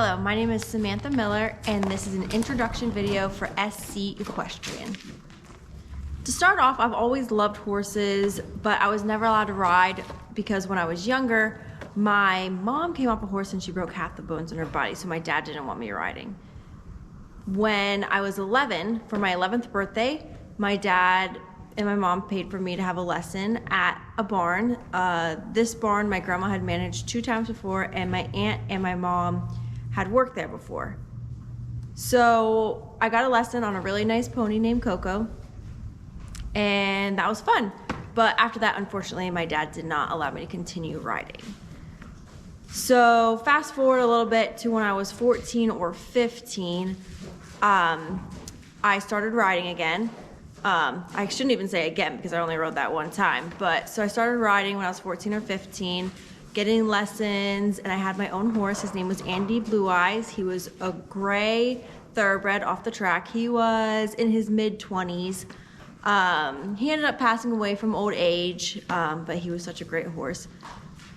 Hello, my name is Samantha Miller, and this is an introduction video for SCEquestrian. To start off, I've always loved horses, but I was never allowed to ride because when I was younger, my mom came off a horse and she broke half the bones in her body, so my dad didn't want me riding. When I was 11, for my 11th birthday, my dad and my mom paid for me to have a lesson at a barn. This barn my grandma had managed 2 times before, and my aunt and my mom had worked there before. So I got a lesson on a really nice pony named Coco, and that was fun. But after that, unfortunately, my dad did not allow me to continue riding. So fast forward a little bit to when I was 14 or 15, I started riding again. I shouldn't even say again because I only rode that one time. But so I started riding when I was 14 or 15, getting lessons, and I had my own horse. His name was Andy Blue Eyes. He was a gray thoroughbred off the track. He was in his mid-20s. He ended up passing away from old age, but he was such a great horse.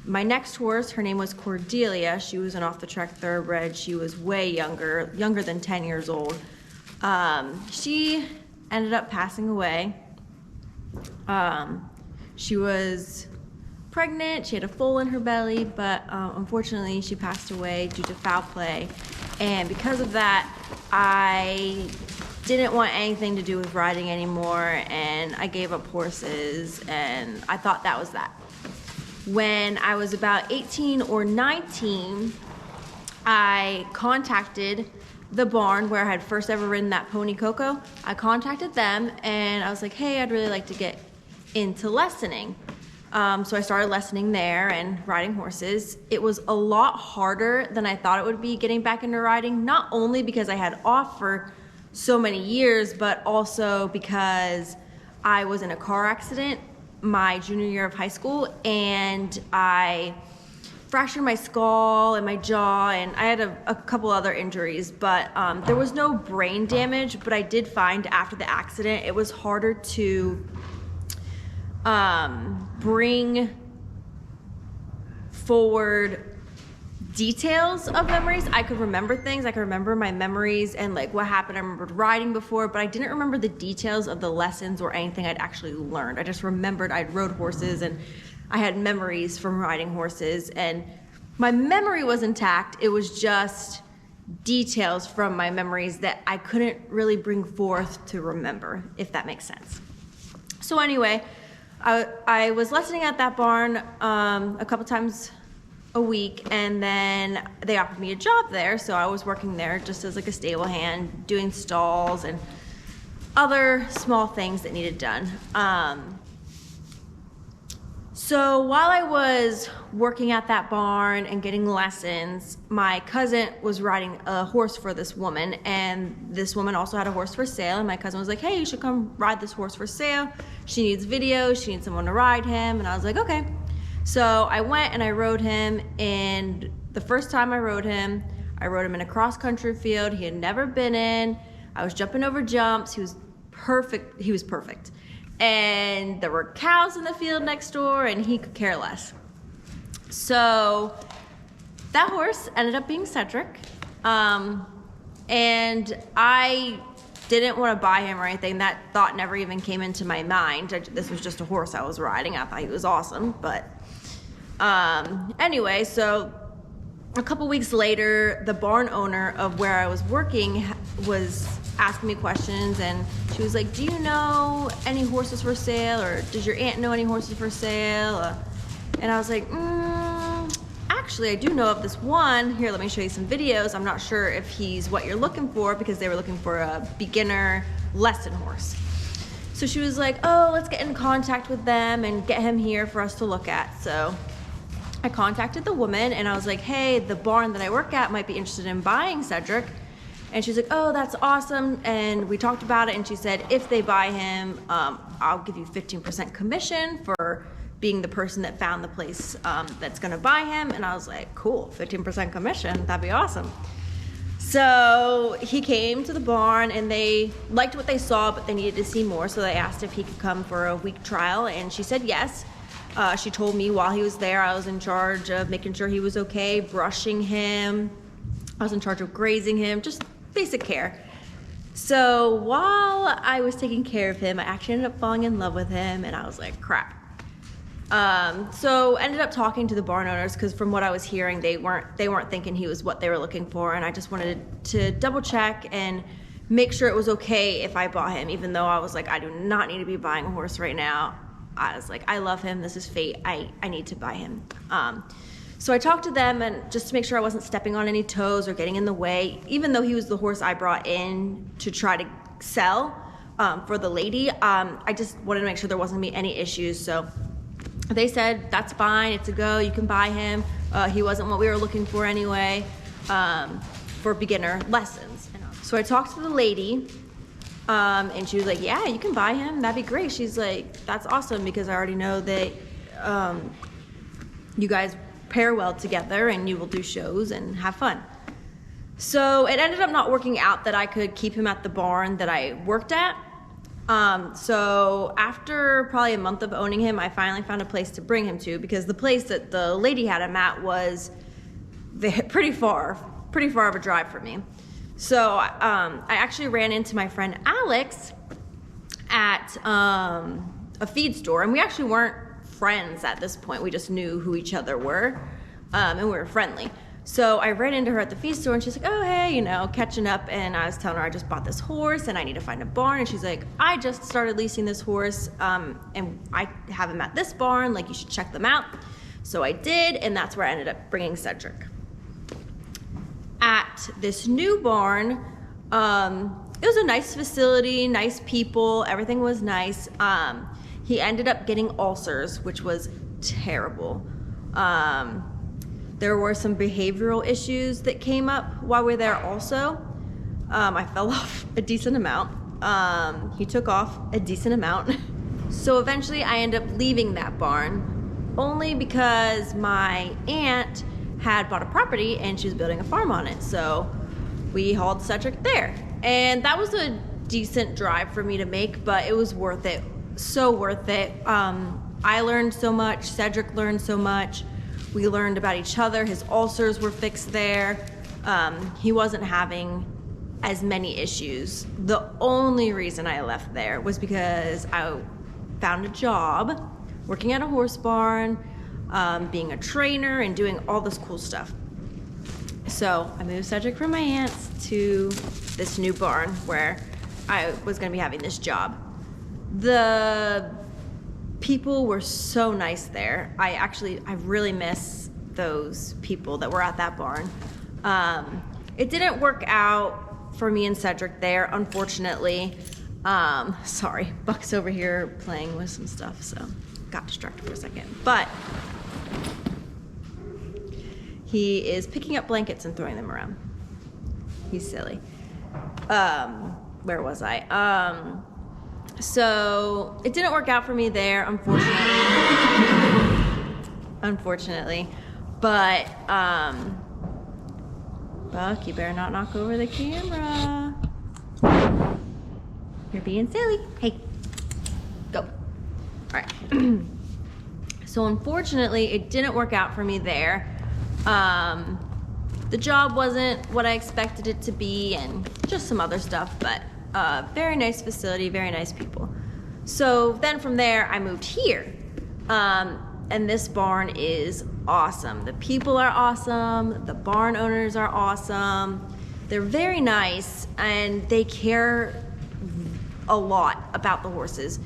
My next horse, her name was Cordelia. She was an off-the-track thoroughbred. She was way younger than 10 years old. She ended up passing away. She was pregnant, she had a foal in her belly, but unfortunately she passed away due to foul play. And because of that, I didn't want anything to do with riding anymore, and I gave up horses, and I thought that was that. When I was about 18 or 19, I contacted the barn where I had first ever ridden that pony Coco. I contacted them and I was like, hey, I'd really like to get into lessoning. So I started lessoning there and riding horses. It was a lot harder than I thought it would be getting back into riding, not only because I had off for so many years, but also because I was in a car accident my junior year of high school, and I fractured my skull and my jaw, and I had a couple other injuries, but there was no brain damage. But I did find after the accident it was harder to bring forward details of memories. I could remember things, I could remember my memories and like what happened. I remembered riding before, but I didn't remember the details of the lessons or anything I'd actually learned. I just remembered I'd rode horses and I had memories from riding horses, and my memory was intact. It was just details from my memories that I couldn't really bring forth to remember, if that makes sense. So anyway, I was lessoning at that barn a couple times a week, and then they offered me a job there, so I was working there just as like a stable hand, doing stalls and other small things that needed done. So while I was working at that barn and getting lessons, my cousin was riding a horse for this woman, and this woman also had a horse for sale, and my cousin was like, hey, you should come ride this horse for sale. She needs videos, she needs someone to ride him, and I was like, okay. So I went and I rode him, and the first time I rode him in a cross-country field he had never been in. I was jumping over jumps. He was perfect. And there were cows in the field next door, and he could care less. So that horse ended up being Cedric, and I didn't want to buy him or anything. That thought never even came into my mind. This was just a horse I was riding. I thought he was awesome, but anyway, so a couple weeks later, the barn owner of where I was working was asking me questions, and she was like, do you know any horses for sale, or does your aunt know any horses for sale? And I was like, actually I do know of this one. Here, let me show you some videos. I'm not sure if he's what you're looking for, because they were looking for a beginner lesson horse. So she was like, oh, let's get in contact with them and get him here for us to look at. So I contacted the woman and I was like, hey, the barn that I work at might be interested in buying Cedric. And she's like, oh, that's awesome. And we talked about it, and she said, if they buy him, I'll give you 15% commission for being the person that found the place that's gonna buy him. And I was like, cool, 15% commission, that'd be awesome. So he came to the barn, and they liked what they saw, but they needed to see more. So they asked if he could come for a week trial, and she said yes. She told me while he was there, I was in charge of making sure he was okay, brushing him, I was in charge of grazing him, just basic care. So while I was taking care of him, I actually ended up falling in love with him, and I was like, crap. So ended up talking to the barn owners, because from what I was hearing, they weren't thinking he was what they were looking for, and I just wanted to double check and make sure it was okay if I bought him, even though I was like, I do not need to be buying a horse right now. I was like, I love him, this is fate, I need to buy him. So I talked to them, and just to make sure I wasn't stepping on any toes or getting in the way, even though he was the horse I brought in to try to sell for the lady, I just wanted to make sure there wasn't gonna be any issues. So they said, that's fine, it's a go, you can buy him. He wasn't what we were looking for anyway, for beginner lessons. So I talked to the lady, and she was like, yeah, you can buy him, that'd be great. She's like, that's awesome, because I already know that you guys pair well together and you will do shows and have fun. So it ended up not working out that I could keep him at the barn that I worked at. So after probably a month of owning him, I finally found a place to bring him to, because the place that the lady had him at was pretty far of a drive for me. So I actually ran into my friend Alex at a feed store, and we actually weren't friends at this point. We just knew who each other were, and we were friendly. So I ran into her at the feed store, and she's like, oh, hey, you know, catching up. And I was telling her I just bought this horse and I need to find a barn. And she's like, I just started leasing this horse, and I have him at this barn, like you should check them out. So I did, and that's where I ended up bringing Cedric. At this new barn, it was a nice facility, nice people, everything was nice. He ended up getting ulcers, which was terrible. There were some behavioral issues that came up while we were there also. I fell off a decent amount. He took off a decent amount. So eventually I ended up leaving that barn, only because my aunt had bought a property and she was building a farm on it. So we hauled Cedric there. And that was a decent drive for me to make, but it was worth it. So worth it. I learned so much, Cedric learned so much. We learned about each other. His ulcers were fixed there. He wasn't having as many issues. The only reason I left there was because I found a job working at a horse barn, being a trainer and doing all this cool stuff. So I moved Cedric from my aunt's to this new barn where I was gonna be having this job. The people were so nice there. I really miss those people that were at that barn. It didn't work out for me and Cedric there, unfortunately. Sorry, Buck's over here playing with some stuff, so got distracted for a second. But he is picking up blankets and throwing them around. He's silly. Where was I? So it didn't work out for me there, unfortunately. But Buck, you better not knock over the camera. You're being silly. Hey, go. All right. So unfortunately, it didn't work out for me there. The job wasn't what I expected it to be, and just some other stuff, but very nice facility, very nice people. So then from there, I moved here. And this barn is awesome. The people are awesome. The barn owners are awesome. They're very nice, and they care a lot about the horses.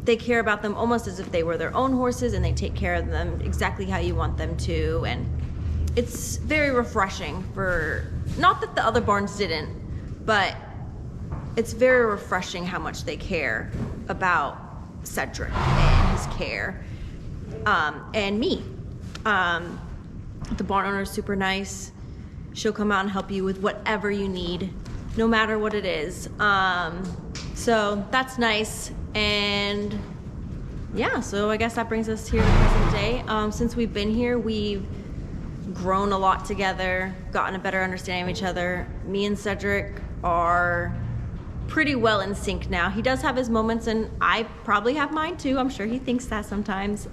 They care about them almost as if they were their own horses, and they take care of them exactly how you want them to. And it's very refreshing for, not that the other barns didn't, but it's very refreshing how much they care about Cedric and his care, and me. The barn owner is super nice. She'll come out and help you with whatever you need, no matter what it is. So that's nice. And yeah, so I guess that brings us here to the present day. Since we've been here, we've grown a lot together, gotten a better understanding of each other. Me and Cedric are pretty well in sync now. He does have his moments, and I probably have mine too. I'm sure he thinks that sometimes.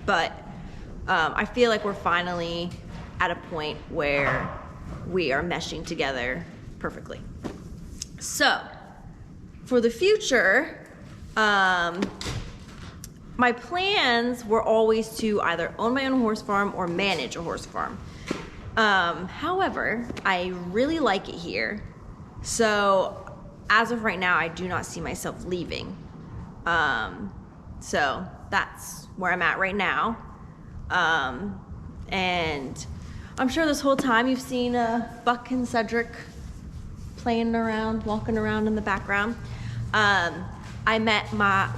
But I feel like we're finally at a point where we are meshing together perfectly. So for the future, my plans were always to either own my own horse farm or manage a horse farm. However, I really like it here. So as of right now, I do not see myself leaving. So that's where I'm at right now. And I'm sure this whole time you've seen Buck and Cedric playing around, walking around in the background. I met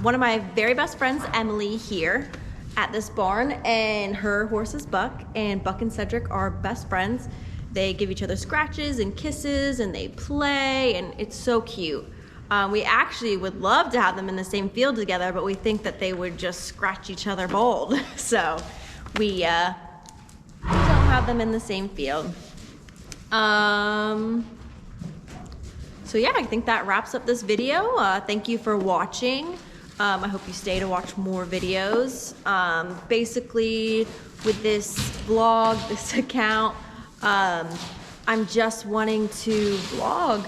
one of my very best friends, Emily, here at this barn, and her horse is Buck, and Buck and Cedric are best friends. They give each other scratches and kisses, and they play, and it's so cute. We actually would love to have them in the same field together, but we think that they would just scratch each other bald. So we don't have them in the same field. So yeah, I think that wraps up this video. Thank you for watching. I hope you stay to watch more videos. Basically, with this vlog, this account, I'm just wanting to vlog.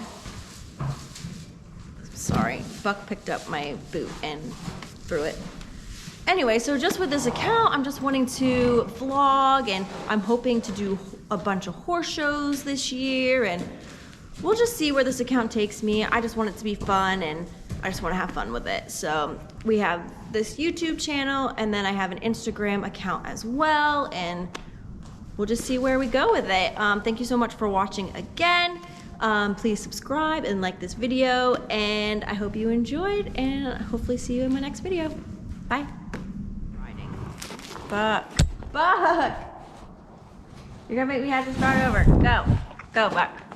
Sorry, Buck picked up my boot and threw it. Anyway, so just with this account, I'm just wanting to vlog, and I'm hoping to do a bunch of horse shows this year, and we'll just see where this account takes me. I just want it to be fun, and I just want to have fun with it. So we have this YouTube channel, and then I have an Instagram account as well, and we'll just see where we go with it. Thank you so much for watching again. Please subscribe and like this video, and I hope you enjoyed, and hopefully see you in my next video. Bye. Buck. Buck! You're gonna make me have to start over. Go. Go, Buck.